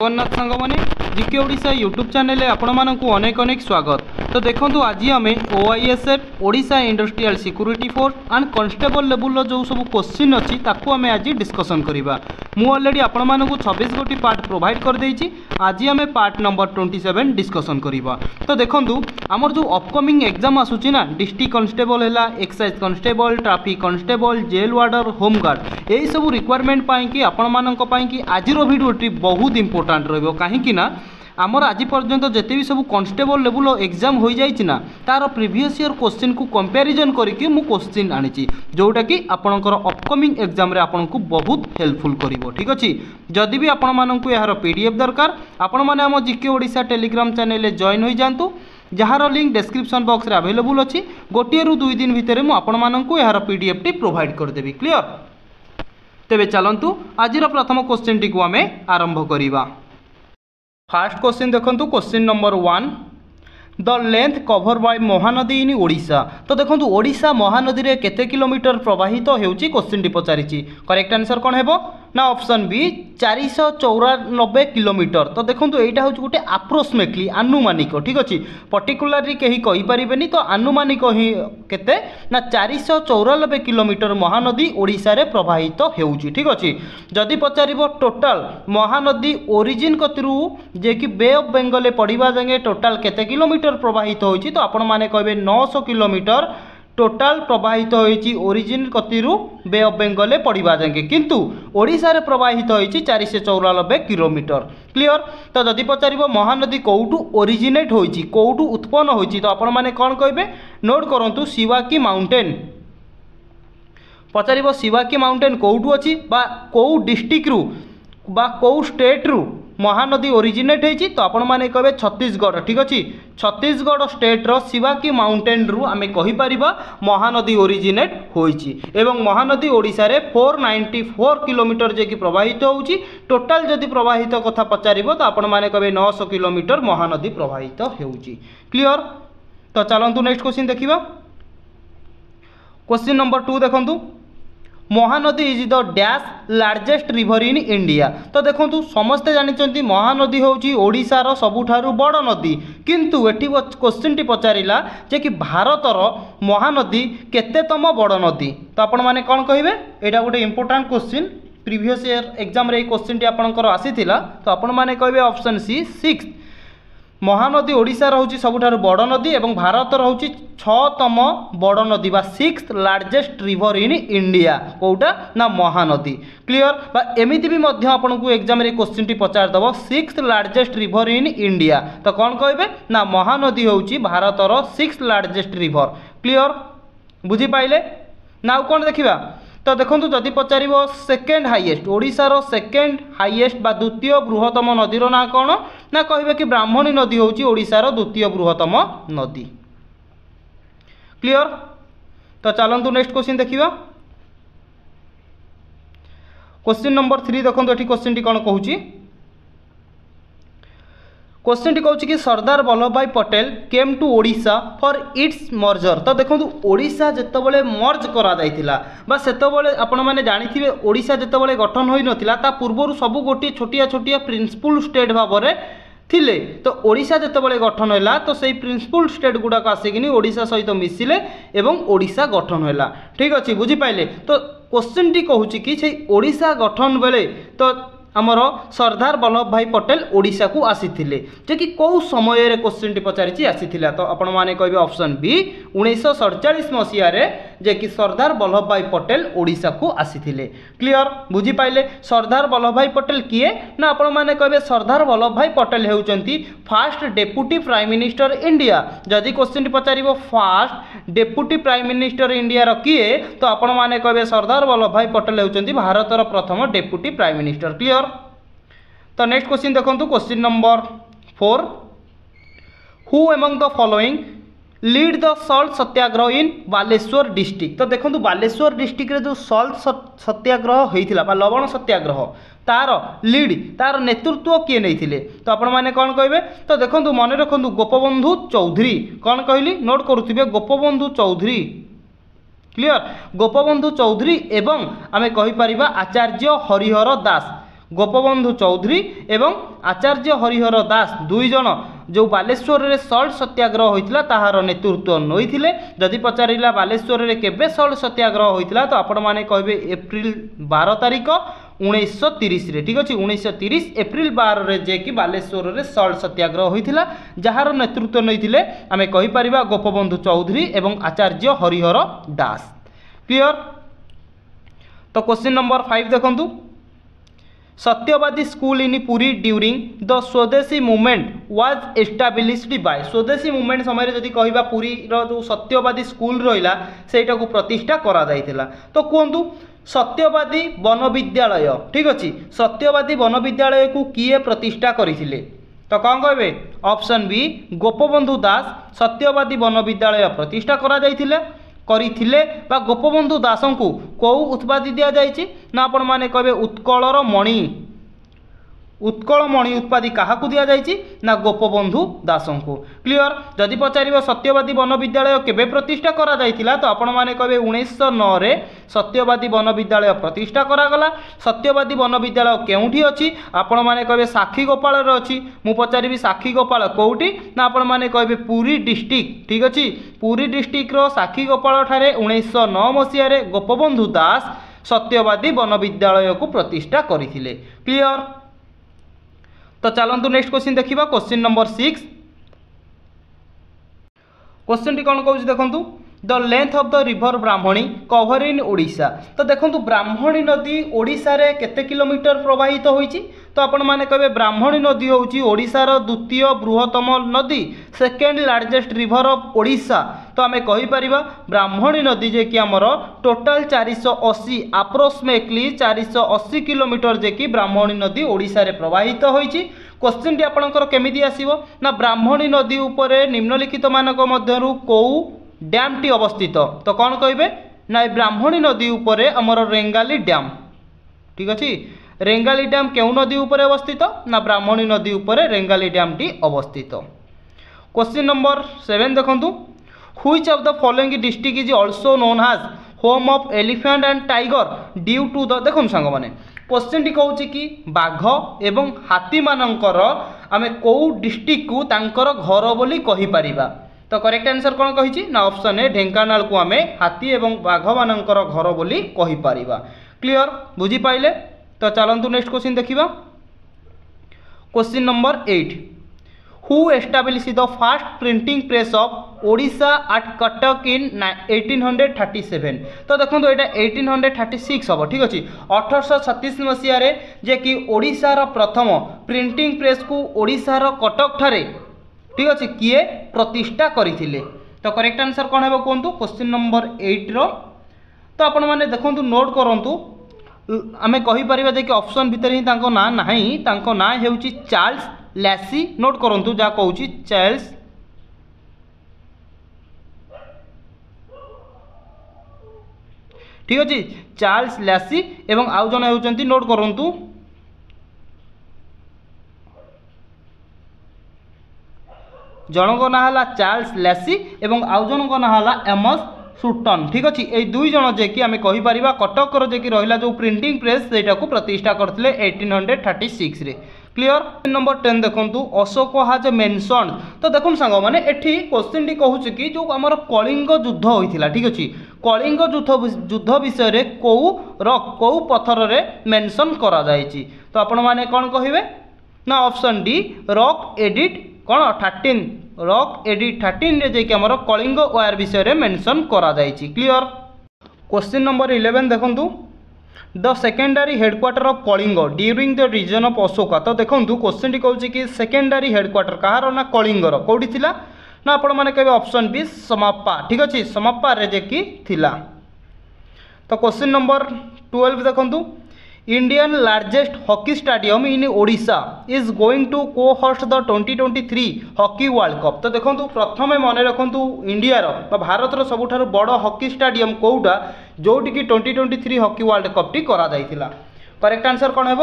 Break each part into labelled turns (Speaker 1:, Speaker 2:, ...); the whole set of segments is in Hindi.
Speaker 1: जगन्नाथ सांग मैंने जीके ओडिशा यूट्यूब चैनल आपण मानक अनेक अनेक स्वागत। तो देखो आज आम OISF Odisha industrial security force and constable level जो सब क्वेश्चन अच्छी आम आज डिस्कसन करवा। मु ऑलरेडी आपण मानक 26 गोटी पार्ट प्रोवाइड कर देछि। आज आम पार्ट नंबर 27 डिस्कसन करवा। तो देखो आमर जो अपकमिंग एग्जाम आसूची ना डिस्ट्रिक्ट कांस्टेबल है, excise constable, traffic constable, jail warder, home guard यही सब रिक्वायरमेंट पाई आपण मानक आज भिडियोटी बहुत इंपोर्टाट रहिबो। काहेकि ना आमर आज पर्यंत जिते भी सब कांस्टेबल लेवल एग्जाम हो जाइछि ना तार प्रीवियस ईयर क्वेश्चन को कंपैरिजन करके मु क्वेश्चन आनिछि जोटा कि आपणकर अपकमिंग एग्जाम रे आपनको बहुत हेल्पफुल करिवो। ठीक अछि, जदि भी आपण माननकु यार पीडीएफ दरकार आपण माने हम जीके ओडिशा टेलीग्राम चैनल रे जॉइन होई जांतु, जहार लिंक डिस्क्रिप्शन बॉक्स रे अवेलेबल अछि। गोटे रु 2 दिन भितर मु आपण माननकु यार पीडीएफ टी प्रोवाइड कर देबी। क्लियर? तेबे चलंतु आजिर प्रथम क्वेश्चन टी को आमे आरंभ करिवा। फास्ट क्वेश्चन देखंतु, question number 1, the length cover by Mahanadi in Odisha. तो देखंतु ओडिशा महानदी रे केते किलोमीटर प्रवाहित हेउची क्वेश्चन टी पचारिची। करेक्ट आंसर कोन हेबो ना ऑप्शन बी 494 किलोमीटर। तो देखंतु एटा होची गुटे अप्रोक्सीमेटली अनुमानिक। ठीक अछि, पर्टिकुलरली कहि कहि परिबेनी, तो अनुमानिक ही केते ना 494 किलोमीटर महानदी ओडिशा रे प्रवाहित हेउची। ठीक अछि, जदि पचारिबो टोटल महानदी ओरिजिन कतिरु जे कि बे ऑफ बेंगल पड़िबा जंगे टोटल केते किलोमीटर प्रवाहित होइची, तो आपण माने कहबे 900 किलोमीटर टोटाल प्रवाहित होइची ओरिजिन कतिरु बे ऑफ बेंगल पड़िबा जंगे, किंतु ओडिशा रे प्रवाहित होइची 494 किलोमीटर। क्लियर? तो जदि पचारिबो महानदी कोउटू ओरिजिनेट होइची, कोउटू उत्पन्न होइची, तो आपण माने कोन कहबे नोट करंतु शिवाकी माउंटेन। पचारिबो शिवाकी माउंटेन कोउटू अछि बा कोउ डिस्ट्रिक्ट रु बा कोउ स्टेट रु महानदी ओरिजिनेट होइची, तो आपण माने कहबे छत्तीसगढ़। ठीक अछि, छत्तीसगढ़ स्टेट रो शिवाकी माउंटेन रु आमे कहि परिबा महानदी ओरिजिनेट होइची। एवं महानदी ओडिसा रे 494 किलोमीटर जे कि प्रवाहित होउची। टोटल जदि प्रवाहित कथा पचारिबो तो आपण माने कहबे 900 किलोमीटर महानदी प्रवाहित हेउची। क्लियर? तो चलंतु नेक्स्ट क्वेश्चन देखिबा। क्वेश्चन नंबर 2 देखंतु, Mahanadi is the dash largest river in India. तो देखो समस्ते जानी महानदी होची ओडिशार सबुठारु बड़ नदी, किंतु एठी क्वेश्चन टी पचारिला जे कि भारतर महानदी केतेतम बड़ नदी। तो आपण माने कोन कहिबे, एटा गोटे important question previous year exam रे क्वेश्चन टी आपनकर आसीथिला, तो आपण माने कहिबे ऑप्शन सी 6 महानदी ओडिशार होची सबुठारु बड़ नदी एवं भारतर होची 6तम बड़ नदी बा 6th largest river in India. कोउटा ना महानदी। क्लियर? बा एमिति भी मध्य आपनको एग्जाम रे क्वेश्चन टी पचार दबो 6th largest river in India, तो कोन कहबे ना महानदी होची भारतर 6th लार्जेस्ट रिवर। क्लियर? बुझी पाइले ना? कोन देखिबा, तो देखो जदि पचारिबो सेकेंड हाईएस्ट ओडिशार सेकेंड हाईएस्ट बा द्वितीय बृहत्तम नदीर ना कौन ना कहिबे कि ब्राह्मणी नदी होची ओडिशार द्वितीय बृहत्तम नदी। क्लियर? तो चलंतु नेक्स्ट क्वेश्चन देखिबा। क्वेश्चन नंबर 3 देखो एठी क्वेश्चन टी कोन कहूची। क्वेश्चन टी कहूँ कि सरदार वल्लभ भाई Patel came to Odisha for its merger. तो देखो ओडिशा जितेबाला मर्ज करा जाइथिला बा सेतेबाला आपण माने जानिथिबे ओडिशा जितेबाला गठन होई नथिला ता पूर्वरु सब गोटी छोटिया छोटिया प्रिंसिपल स्टेट भाबरे थिले। तो ओडिशा जितेबाला गठन होला तो सेही प्रिंसिपल स्टेट गुडा आसिकिनी ओडिशा सहित मिसिले एवं ओडिशा गठन होला। ठीक अछि, बुझी पाइले? तो क्वेश्चन टी कहूँ कि सेही ओडिशा गठन बेले तो आमर सरदार वल्लभ भाई पटेल ओडिशा को आसीथिले, जे कि कौ समय रे क्वेश्चन टी पचारिची आसीथिला। तो आपण माने कहबे ऑप्शन बी 1947 मसिया रे जे कि सरदार वल्लभ भाई पटेल ओडिशा को आसीथिले। क्लियर? बुझी पाइले? सरदार वल्लभ भाई पटेल किए ना आपण माने कहबे सरदार वल्लभ भाई पटेल हेउचंती first deputy prime minister India. जदि क्वेश्चन टी पचारिबो first deputy prime minister India रो किए, तो आपण माने कहबे सरदार वल्लभ भाई पटेल हेउचंती भारतर प्रथम डेप्यूटी प्राइम मिनिस्टर। क्लियर? तो नेक्स्ट क्वेश्चन देखो, question number 4, who among the following lead the salt Satyagraha in Baleshwar district. तो देखो बालेश्वर डिस्ट्रिक्ट रे जो सॉल्ट सत्याग्रह होइथिला बा लवण सत्याग्रह तार लीड तार नेतृत्व किए नैथिले, तो आपण माने कोन कहबे। तो देखो मन रखंतु गोपबंधु चौधरी। कोन कहली नोट करूथिबे गोपबंधु चौधरी। क्लियर? गोपबंधु चौधरी एवं आमे कहि परिबा आचार्य हरिहर दास। गोपबंधु चौधरी एवं आचार्य हरिहर दास दुई जन जो बालेश्वर रे सल्ट सत्याग्रह होइतिला ताहार नेतृत्व नोइथिले। जदि पचारिला बालेश्वर रे केबे सल्ट सत्याग्रह होइतिला तो आपण माने कहबे एप्रिल 12 तारिख 1930 रे। ठीक अछि 1930 एप्रिल 12 रे जे कि बालेश्वर रे सल्ट सत्याग्रह होइतिला जहार नेतृत्व नोइथिले आमे कहि परिबा गोपबंधु चौधरी एवं आचार्य हरिहर दास। क्लियर। तो क्वेश्चन नंबर 5 देखंतु सत्यवादी school in Puri during the स्वदेशी मूवमेंट वाज एस्टाब्लिश्ड बाय। स्वदेशी मूवमेंट समय जदि कहबा पुरी रो जो सत्यवादी स्कूल रहिला सेटा को प्रतिष्ठा करा जायतिला। तो कहंतु सत्यवादी वन विद्यालय। ठीक अछि सत्यवादी वन विद्यालय को किए प्रतिष्ठा करिथिले तो कौन कहबे ऑप्शन बी गोपबंधु दास सत्यवादी वन विद्यालय प्रतिष्ठा करा जायतिले करिथिले बा गोपबंधु दास को कौ उत्पादी दिया जायछि ना आपण माने कहबे उत्कलर मणि उत्पादी क्या दिया जायछि ना गोपबंधु दास को। क्लियर। जदि पचार सत्यवादी वन विद्यालय केबे प्रतिष्ठा करा जायतिला तो आपण माने कहबे 1909 रे सत्यवादी वन विद्यालय प्रतिष्ठा करागला। सत्यवादी वन विद्यालय केउठी अछि आपण माने कहबे साखीगोपाल रे अछि। मु पचारिबी साखीगोपाल कोउठी ना आपण माने कहबे पुरी डिस्ट्रिक्ट। ठीक अछि पुरी डिस्ट्रिक्ट रो साखीगोपाल ठारे 1909 मसिया रे गोपबंधु दास सत्यवादी वन विद्यालय को प्रतिष्ठा करिथिले। क्लियर। तो चलतु नेक्स्ट क्वेश्चन देखिबा क्वेश्चन नंबर 6। क्वेश्चन टी कौन कहूँ देखंतु the length of the river Brahmani cover in Odisha. तो देखंतु ब्राह्मणी नदी ओडिशा रे केते किलोमीटर प्रवाहित होईची तो आपण माने कहबे ब्राह्मणी नदी होउची ओडिशा रो द्वितीय बृहत्तम नदी second largest river of Odisha. तो आमे कहि परिबा ब्राह्मणी नदी जे कि हमर टोटल 480 अप्रोक्सीमेटली 480 किलोमीटर जे कि ब्राह्मणी नदी ओडिशा रे प्रवाहित होईची। क्वेश्चन टी आपनकर केमिति आसीबो ना ब्राह्मणी नदी उपरे निम्नलिखित मानक मध्यरु को डैम टी अवस्थित तो कौन कहे ना ब्राह्मणी नदी उपरे हमर रेंगाली डैम। ठीक अच्छे रेंगाली डैम क्यों नदी उपरे अवस्थित ना ब्राह्मणी नदी उपरे रेंगाली डैम टी अवस्थित। क्वेश्चन नंबर 7 देखंतु which of the following district is also known as home of elephant and tiger due to the देखो सांग माने क्वेश्चन टी कहूँ कि बाघ एवं हाथी मानकर आमे को डिस्ट्रिक्ट को तांकर घर बोली कहि परिबा तो करेक्ट आंसर कौन कही ना ऑप्शन ए ढेंकानाल को आमे हाथी एवं बाघ मानकर घर बोली कहि परिबा। क्लियर बुझी पाइले। तो चलंतु नेक्स्ट क्वेश्चन देखिबा question number 8 who establish the first printing press of Odisha at Cuttack in 1837। तो देखो ये 1836 हम। ठीक अच्छे 1836 मसीह जे कि ओडिशार प्रथम प्रिंटिंग प्रेस को ओडिशार कटक ठारे ठीक अच्छे किए प्रतिष्ठा करथिले तो करेक्ट आंसर कौन है कहतु क्वेश्चन नंबर 8 रो। तो आपण माने देखंतु नोट करंतु आमे कहि परिबा जे कि ऑप्शन भितर ही तांको ना नाही तांको ना हेउची चार्ल्स लैसी। नोट करंतु जा कहूची चार्ल्स ठीक अच्छे चार्ल्स लैसी एवं आउ जन हेउचंती नोट करंतु जनक ना हला चार्ल्स लैसी एवं आउ जनक ना हला एमस सुटन। ठीक अच्छे ये दुई जन जे कि आमे कहि परिबा कटक जे कि रहिला जो प्रिंटिंग प्रेस सेटा को प्रतिष्ठा करथिले 1836 रे। क्लियर। नंबर 10 देखंतु अशोक हाज मेंशन। तो देखुन सांग माने एठी क्वेश्चन टी कहूछ कि जो हमर कलिंग युद्ध होइथिला ठीक अछि कलिंग युद्ध विषय रे को पत्थर रे मेंशन करा जायछि तो आपण माने कोन कहिबे ना ऑप्शन डी रॉक एडिट कौन 13 रॉक एडिट 13 रे जे कि हमर कलिंग वायर विषय रे मेंशन करा जायछि। क्लियर। क्वेश्चन नंबर 11 देखंतु the secondary headquarter of Kalinga during the region of Ashoka. तो देखंतु क्वेश्चन टी कहूछि कि सेकेंडरी हेडक्वार्टर कहार ना कलिंगर कोठी थिला ना आपण माने कहबे ऑप्शन बी समाप्पा। ठीक अछि समाप्पा रे जे कि थिला। तो क्वेश्चन नंबर 12 देखंतु Indian largest hockey stadium in Odisha is going to को host the 2023 hockey world cup. तो देखो प्रथम मन रखु इंडिया भारत सबुठार बड़ हॉकी स्टेडियम कौटा जोटि कि 2023 हॉकी वर्ल्ड कप टी करा जाइथिला। करेक्ट आंसर कौन है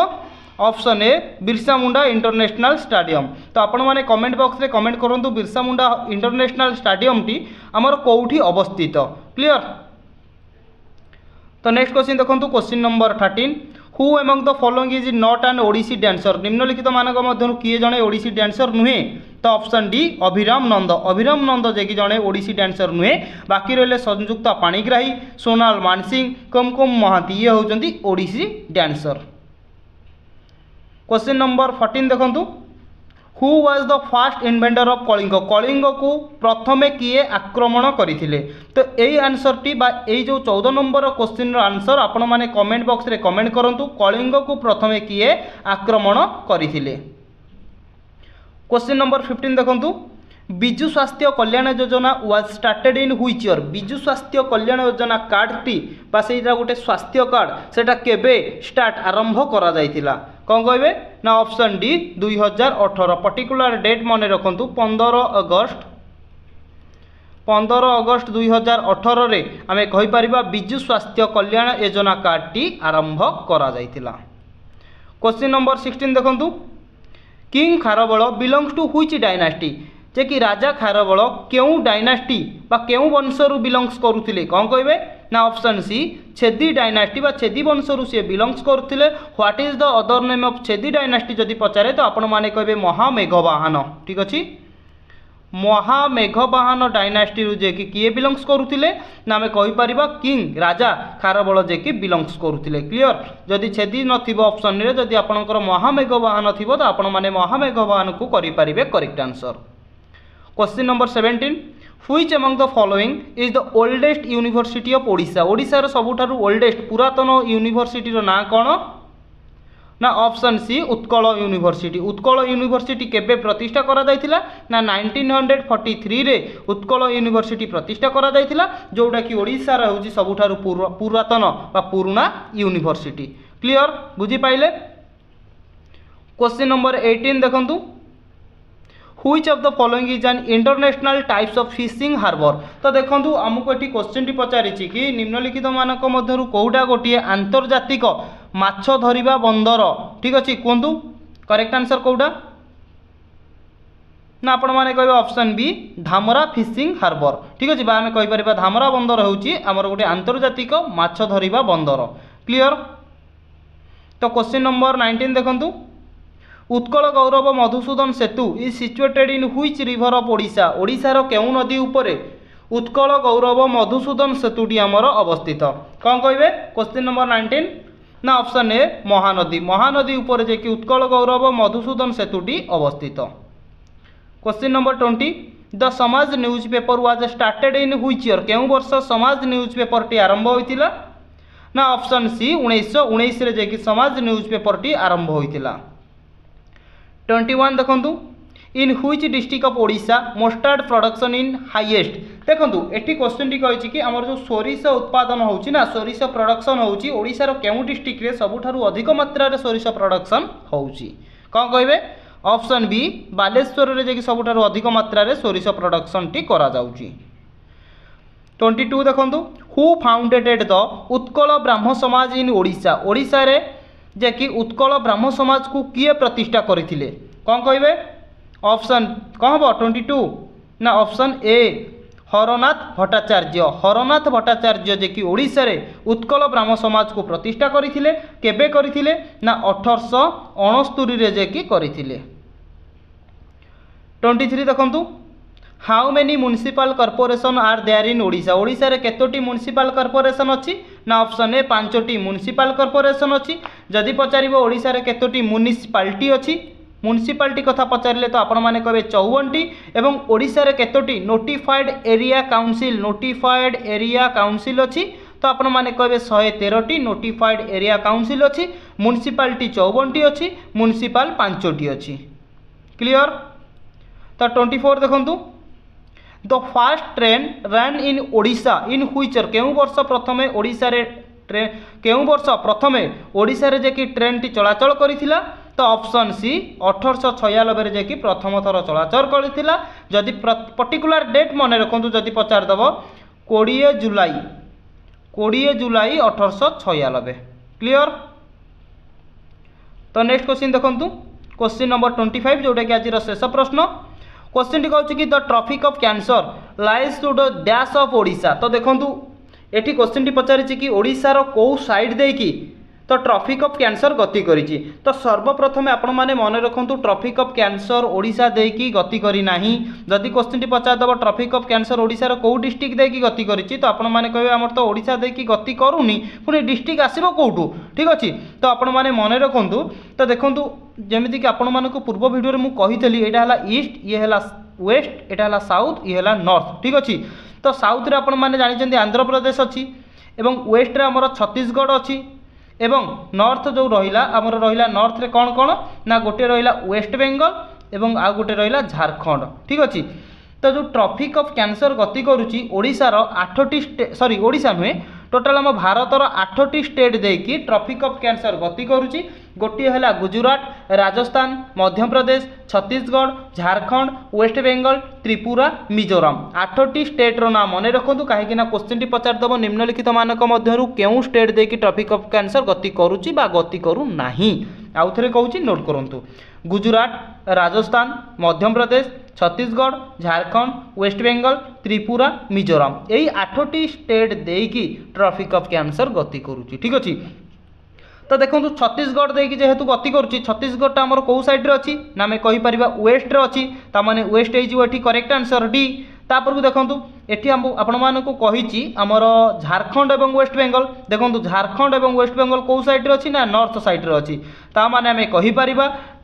Speaker 1: option A Birsa Munda international stadium. तो आपण माने कमेंट बॉक्स रे कमेंट करंतु बिरसा मुंडा इंटरनेशनल स्टेडियम टी हमर कोठी अवस्थित। क्लियर। तो नेक्स्ट क्वेश्चन देखंतु question number 13 who among the following is not an Odissi dancer निम्नलिखित मानक मध्यरु किए जणे ओडिसी डांसर नुहे तो ऑप्शन डी अभिराम नंद जे कि जणे ओडिसी डांसर नुहे बाकी रहिले संयुक्ता पाणिग्राही सोनाल मानसिंह कुमकुम महांती ये होउचंती ओडिसी डांसर। क्वेश्चन नंबर 14 देखंतु who was the first inventor of Kalinga को प्रथमे किए आक्रमण करथिले तो यही आंसर टी बा एई जो 14 नंबर क्वेश्चन रो आंसर आपण माने कमेंट बॉक्स रे कमेंट करंतु कलिंग को प्रथमे किए आक्रमण करथिले। क्वेश्चन नंबर 15 देखंतु विजु स्वास्थ्य Kalyan Yojana was started in which year Biju स्वास्थ्य कल्याण योजना कार्ड टी बा सेटा गोटे स्वास्थ्य कार्ड सेटा केबे स्टार्ट आरंभ करा जायतिला कौन कहबे ना ऑप्शन डी 2018 पर्टिकुलर डेट मन रखंतु 15 अगस्त 2018 रे आमे कहि परिबा बिजु स्वास्थ्य कल्याण योजना कार्ड टी आरंभ करा जायतिला। क्वेश्चन नंबर 16 देखंतु king Kharavela belongs to which dynasty जे कि राजा खारबल केउ डायनास्टी बा केउ वंशरु बिलोंग्स करुथिले कौन कहबे ना ऑप्शन सी छेदी डायनास्टी बा छेदी वंशरु से बिलोंग्स करुथिले। What is the other name of Chedi dynasty जदि पचारे तो आपण माने कहबे महामेघवाहन ठीक अछि महामेघवाहन डायनास्टी रु जे कि किए बिलोंग्स करुथिले ना हमें कहि परिबा किंग राजा खारबल जे कि बिलोंग्स करुथिले। क्लियर जदि छेदी नथिबो ऑप्शन रे जदि आपनकर महामेघवाहन थिबो तो आपण माने महामेघवाहन को करि परिबे correct answer. Question number 17 which among the following is the oldest university of Odisha Odisha रो सबुठारु ओल्डेस्ट पुरातन यूनिवर्सिटी रो ना कोन ना ऑप्शन सी उत्कल यूनिवर्सिटी केबे प्रतिष्ठा करा जायतिला ना 1943 रे उत्कल यूनिवर्सिटी प्रतिष्ठा करा जायतिला जोटा कि ओडिशा रो होची सबुठारु पुरातन बा पुराना यूनिवर्सिटी। क्लियर बुझी पाइले। क्वेश्चन नंबर 18 देखंतु which of the following is an international types of fishing harbour तो देखंतु हमको एठी क्वेश्चन टी पचारि छि कि निम्नलिखित मानक मध्यरु कोउटा गोटिए आंतर्जातिक माछ धरिबा बंदर ठीक अछि कोंतु करेक्ट आंसर कोउटा ना आपण माने कहबे option B Dhamra fishing harbour ठीक अछि बा हमें कहि परिबा धामरा बंदर होउची हमर गोटे आंतर्जातिक माछ धरिबा बंदर। क्लियर तो क्वेश्चन नंबर 19 देखंतु Utkal Gourav Madhusudan Setu is situated in which river of Odisha Odisha रो केउ नदी ऊपर उत्कल गौरव मधुसूदन सेतुटी आमर अवस्थित कौन कहबे क्वेश्चन नंबर 19 ना ऑप्शन ए महानदी ऊपर जे कि उत्कल गौरव मधुसूदन सेतुटी अवस्थित। क्वेश्चन नंबर 20 द समाज news paper was started in which year केउ वर्ष समाज न्यूज पेपर टी आरंभ होइतिला ना ऑप्शन सी 1919 रे जे कि समाज न्यूज पेपर टी आरंभ होइतिला। 21 देखंतु in which district of Odisha mustard production in highest देखंतु एठी क्वेश्चन टी कहिछि कि हमर जो सोरिष उत्पादन होउछि ना सोरिष प्रोडक्शन होउछि ओडिशा रो केउ डिस्ट्रिक्ट रे सबुठारु अधिक मात्रा रे सोरिष प्रोडक्शन होउछि कोन कहबे ऑप्शन बी बालेश्वर रे जे कि सबुठारु अधिक मात्रा रे सोरिष प्रोडक्शन टी करा जाउछि। 22 देखंतु हु फाउंडेटेड द उत्कल ब्राह्म समाज इन ओडिशा ओडिशा रे जे कि उत्कल ब्राह्म समाज को किए प्रतिष्ठा करथिले कौन कहबे ऑप्शन कहबो 22 ना ऑप्शन ए हरनाथ भट्टाचार्य जे कि ओडिशा रे उत्कल ब्राह्म समाज को प्रतिष्ठा करथिले केबे करथिले ना 1869 रे जे कि करथिले। 23 देखंतु how many municipal corporation are there in Odisha Odisha रे केतोटी म्युनिसिपल कॉर्पोरेशन अछि ना ऑप्शन ए 5टी म्युनिसिपल कॉर्पोरेशन अछि जदि पचारिबो ओडिशा रे केतोटी म्युनिसिपालिटी अछि म्युनिसिपालिटी कथा पचारिले तो आपण माने कहबे 54टी एवं ओडिशा रे केतोटी नोटिफाइड एरिया काउंसिल अछि तो आपण माने कहबे 113टी नोटिफाइड एरिया काउंसिल अछि म्युनिसिपालिटी 54टी अछि म्युनिसिपल 5टी अछि। क्लियर तो 24 देखंतु the fast train run in Odisha in which year केउ वर्ष प्रथमे ओडिशा रे ट्रेन केउ वर्ष प्रथमे ओडिशा रे जे कि ट्रेन टी चलाचल करिथिला तो ऑप्शन सी 1896 रे जे कि प्रथम थर चलाचल करिथिला जदि पर्टिकुलर डेट मन रखंतु जदि पचार दबो 20 जुलाई 1896। क्लियर तो नेक्स्ट क्वेश्चन देखंतु क्वेश्चन नंबर 25 जोटा कि आज शेष प्रश्न क्वेश्चन टी कहूँ कि the tropic of cancer lies to the dash of Odisha तो देखंतु एठी क्वेश्चन टी पचारिछि कि ओडिशा रो को साइड दे कि तो ट्रॉफिक ऑफ कैंसर गति करिछि। तो सर्वप्रथमे आपण माने मन रखंतु ट्रॉफिक ऑफ कैंसर ओडिशा देकी गति करी नाही। जदि क्वेश्चन टी पचार दबो ट्रॉफिक ऑफ कैंसर ओडिशा रो को डिस्ट्रिक्ट देकी गति करिछि तो आपण माने कहबे हमर तो ओडिशा देकी गति करूनी पुनी डिस्ट्रिक्ट आसीबो कोठू। ठीक अछि तो आपण माने मन रखंतु। तो देखंतु जेमिति कि आपण मानको पूर्व वीडियो रे मु कहितली एटा हला ईस्ट ये हला वेस्ट एटा हला साउथ ये हला नॉर्थ। ठीक अछि तो साउथ रे आपण माने जानि जंदी आंध्र प्रदेश अछि एवं वेस्ट रे हमर छत्तीसगढ़ अछि एवं नॉर्थ जो रहिला हमर रहिला नॉर्थ रे कोन कोन ना गोटे रहिला वेस्ट बेंगल एवं आ गोटे रहिला झारखंड। ठीक अछि तो जो ट्रॉफिक ऑफ कैंसर गति करूची ओडिसा रो 8टी सॉरी ओडिसा नुहे टोटाल हम भारत रो 8टी स्टेट देकी ट्रॉफिक ऑफ कैंसर गति करूची। गोटे हला गुजरात, राजस्थान, मध्य प्रदेश, छत्तीसगढ़, झारखंड, वेस्ट बेंगल, त्रिपुरा, मिजोरम 8टी स्टेट रो नाम मने रखंतु काहे कि ना क्वेश्चन टी पचार दबो निम्नलिखित मानक मध्यरु केउ स्टेट देकी ट्रॉफिक ऑफ कैंसर गति करूची बा गति करू नाही। आउ थरे कहूची नोट करंतु गुजरात, राजस्थान, मध्य प्रदेश, छत्तीसगढ़, झारखंड, वेस्ट बेंगल, त्रिपुरा, मिजोरम यही 8टी स्टेट देकी ट्रॉफिक ऑफ कैंसर गति करूची। ठीक अछि तो देखो छत्तीसगढ़ देकी जेहेतु गति करुच्ची छत्तीसगढ़ आमर कौ साइड रे अच्छी ना आम कहीपर वेस्ट रे अच्छी ताने वेस्ट हो करेक्ट आंसर डी। तापर को देखो ये आपण मानक कही आमर झारखंड और वेस्ट बेंगल देखो झारखंड और वेस्ट बेंगल कौ साइड रे अच्छी ना नॉर्थ साइड रे अच्छी ताने आम कहीपर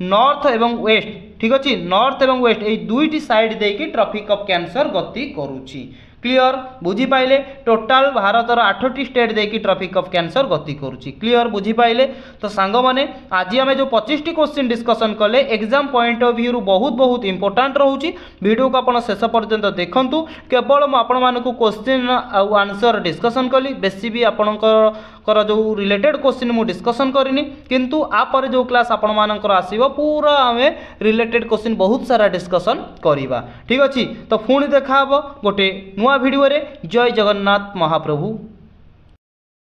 Speaker 1: नॉर्थ और वेस्ट। ठीक अच्छे नॉर्थ और वेस्ट ये दुईटी साइड देकी ट्रॉफिक ऑफ कैंसर गति करुच्ची। क्लियर बुझी पाइले टोटाल भारत 8टी स्टेट देकी ट्रॉफिक ऑफ कैंसर गति करुच्ची। क्लियर बुझी पाइले तो सांग माने आज आम जो 25टी क्वेश्चन डिस्कसन कले एग्जाम पॉइंट ऑफ व्यू बहुत बहुत इंपोर्टेंट रोची। वीडियो को आप शेष पर्यंत देखंतु केवल मु आपण मानकु क्वेश्चन आउ आंसर डिस्कसन कली बेसी भी आपणकर जो रिलेटेड क्वेश्चन मु डिस्कसन करनी किंतु आपर जो क्लास आपण मानकर आसीबो पूरा आमे रिलेटेड क्वेश्चन बहुत सारा डिस्कसन करिबा। ठीक अछि तो पुणी देखा हबो गोटे नुआ वीडियो रे। जय जगन्नाथ महाप्रभु।